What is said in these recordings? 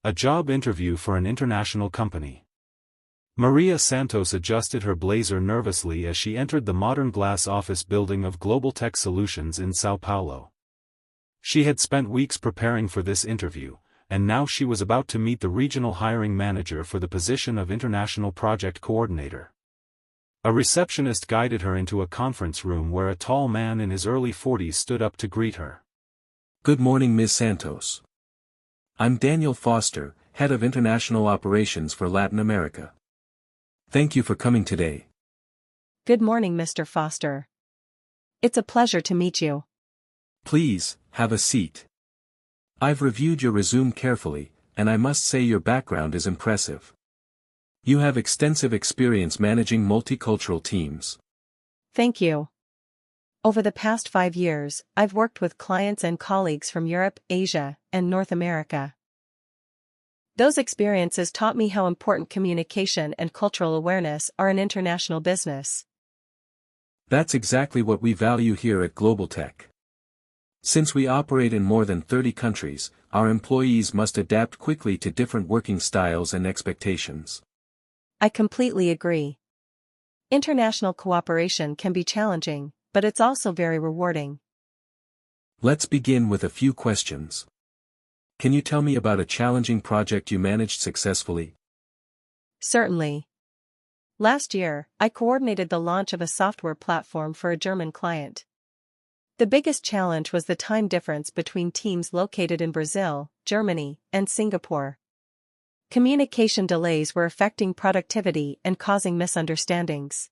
A job interview for an international company. Maria Santos adjusted her blazer nervously as she entered the modern glass office building of Global Tech Solutions in São Paulo. She had spent weeks preparing for this interview, and now she was about to meet the regional hiring manager for the position of International Project Coordinator. A receptionist guided her into a conference room where a tall man in his early 40s stood up to greet her. Good morning, Ms. Santos. I'm Daniel Foster, Head of International Operations for Latin America. Thank you for coming today. Good morning, Mr. Foster. It's a pleasure to meet you. Please, have a seat. I've reviewed your resume carefully, and I must say your background is impressive. You have extensive experience managing multicultural teams. Thank you. Over the past 5 years, I've worked with clients and colleagues from Europe, Asia, and North America. Those experiences taught me how important communication and cultural awareness are in international business. That's exactly what we value here at Global Tech. Since we operate in more than 30 countries, our employees must adapt quickly to different working styles and expectations. I completely agree. International cooperation can be challenging, but it's also very rewarding. Let's begin with a few questions. Can you tell me about a challenging project you managed successfully? Certainly. Last year, I coordinated the launch of a software platform for a German client. The biggest challenge was the time difference between teams located in Brazil, Germany, and Singapore. Communication delays were affecting productivity and causing misunderstandings.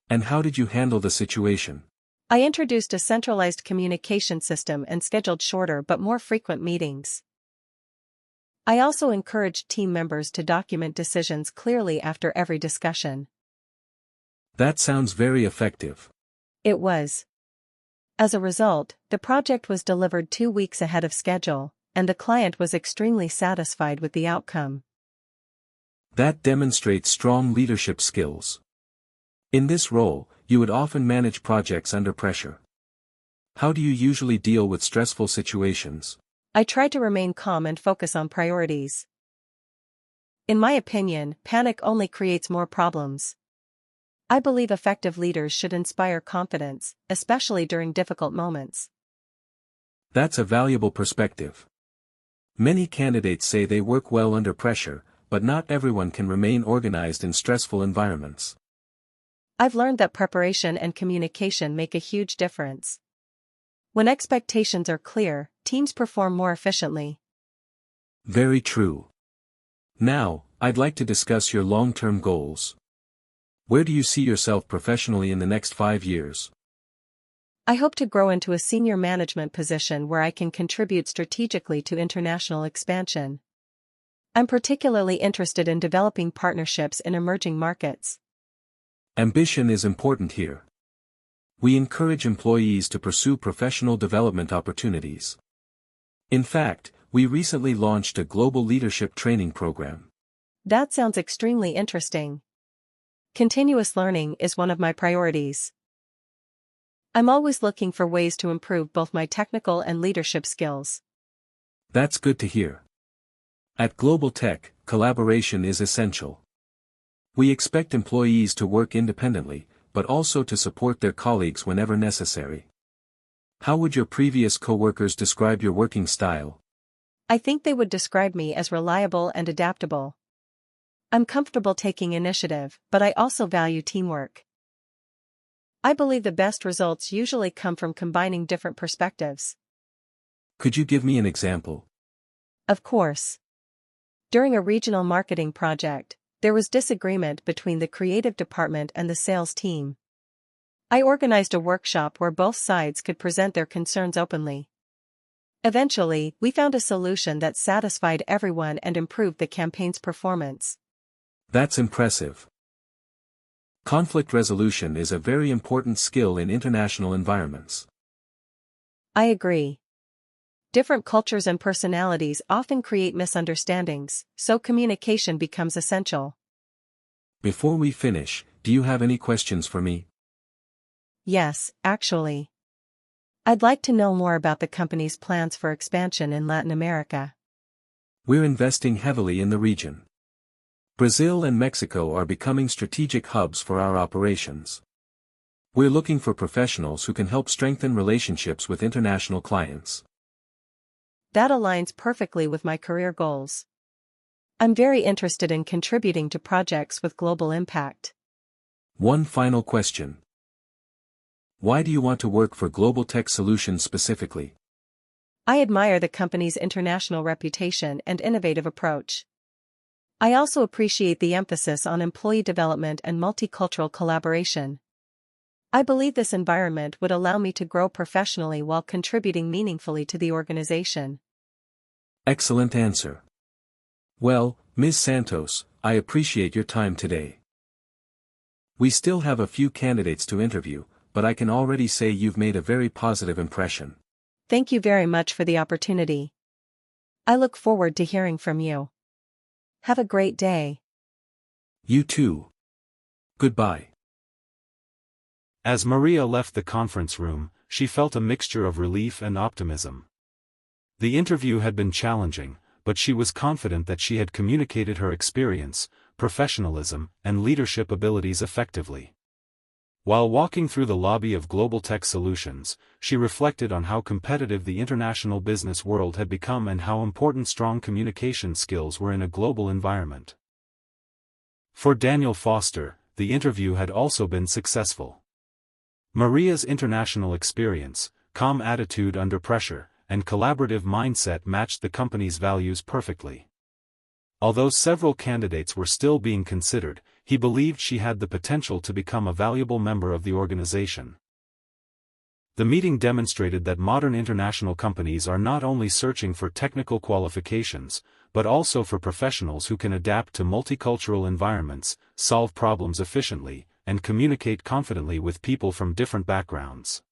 And how did you handle the situation? I introduced a centralized communication system and scheduled shorter but more frequent meetings. I also encouraged team members to document decisions clearly after every discussion. That sounds very effective. It was. As a result, the project was delivered 2 weeks ahead of schedule, and the client was extremely satisfied with the outcome. That demonstrates strong leadership skills. In this role, you would often manage projects under pressure. How do you usually deal with stressful situations? I try to remain calm and focus on priorities. In my opinion, panic only creates more problems. I believe effective leaders should inspire confidence, especially during difficult moments. That's a valuable perspective. Many candidates say they work well under pressure, but not everyone can remain organized in stressful environments. I've learned that preparation and communication make a huge difference. When expectations are clear, teams perform more efficiently. Very true. Now, I'd like to discuss your long-term goals. Where do you see yourself professionally in the next 5 years? I hope to grow into a senior management position where I can contribute strategically to international expansion. I'm particularly interested in developing partnerships in emerging markets. Ambition is important here. We encourage employees to pursue professional development opportunities. In fact, we recently launched a global leadership training program. That sounds extremely interesting. Continuous learning is one of my priorities. I'm always looking for ways to improve both my technical and leadership skills. That's good to hear. At Global Tech, collaboration is essential. We expect employees to work independently, but also to support their colleagues whenever necessary. How would your previous coworkers describe your working style? I think they would describe me as reliable and adaptable. I'm comfortable taking initiative, but I also value teamwork. I believe the best results usually come from combining different perspectives. Could you give me an example? Of course. During a regional marketing project, there was disagreement between the creative department and the sales team. I organized a workshop where both sides could present their concerns openly. Eventually, we found a solution that satisfied everyone and improved the campaign's performance. That's impressive. Conflict resolution is a very important skill in international environments. I agree. Different cultures and personalities often create misunderstandings, so communication becomes essential. Before we finish, do you have any questions for me? Yes, actually. I'd like to know more about the company's plans for expansion in Latin America. We're investing heavily in the region. Brazil and Mexico are becoming strategic hubs for our operations. We're looking for professionals who can help strengthen relationships with international clients. That aligns perfectly with my career goals. I'm very interested in contributing to projects with global impact. One final question. Why do you want to work for Global Tech Solutions specifically? I admire the company's international reputation and innovative approach. I also appreciate the emphasis on employee development and multicultural collaboration. I believe this environment would allow me to grow professionally while contributing meaningfully to the organization. Excellent answer. Well, Ms. Santos, I appreciate your time today. We still have a few candidates to interview, but I can already say you've made a very positive impression. Thank you very much for the opportunity. I look forward to hearing from you. Have a great day. You too. Goodbye. As Maria left the conference room, she felt a mixture of relief and optimism. The interview had been challenging, but she was confident that she had communicated her experience, professionalism, and leadership abilities effectively. While walking through the lobby of Global Tech Solutions, she reflected on how competitive the international business world had become and how important strong communication skills were in a global environment. For Daniel Foster, the interview had also been successful. Maria's international experience, calm attitude under pressure, and collaborative mindset matched the company's values perfectly. Although several candidates were still being considered, he believed she had the potential to become a valuable member of the organization. The meeting demonstrated that modern international companies are not only searching for technical qualifications, but also for professionals who can adapt to multicultural environments, solve problems efficiently, and communicate confidently with people from different backgrounds.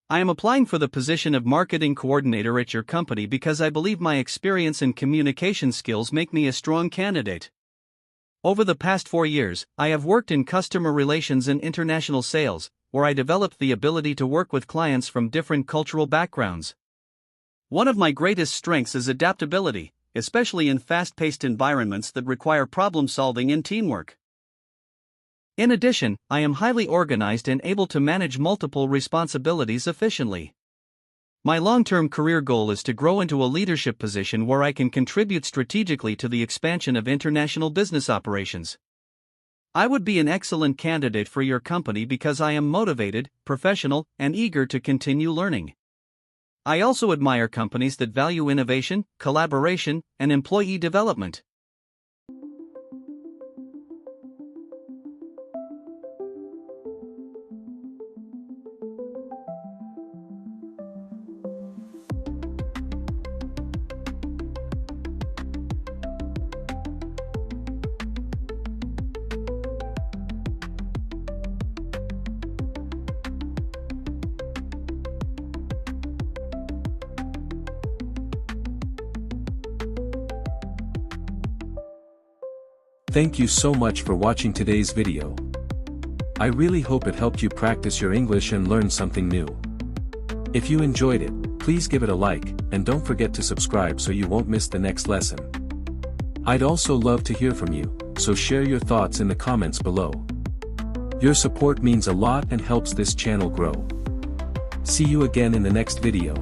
I am applying for the position of marketing coordinator at your company because I believe my experience and communication skills make me a strong candidate. Over the past 4 years, I have worked in customer relations and international sales, where I developed the ability to work with clients from different cultural backgrounds. One of my greatest strengths is adaptability, especially in fast-paced environments that require problem-solving and teamwork. In addition, I am highly organized and able to manage multiple responsibilities efficiently. My long-term career goal is to grow into a leadership position where I can contribute strategically to the expansion of international business operations. I would be an excellent candidate for your company because I am motivated, professional, and eager to continue learning. I also admire companies that value innovation, collaboration, and employee development. Thank you so much for watching today's video. I really hope it helped you practice your English and learn something new. If you enjoyed it, please give it a like, and don't forget to subscribe so you won't miss the next lesson. I'd also love to hear from you, so share your thoughts in the comments below. Your support means a lot and helps this channel grow. See you again in the next video.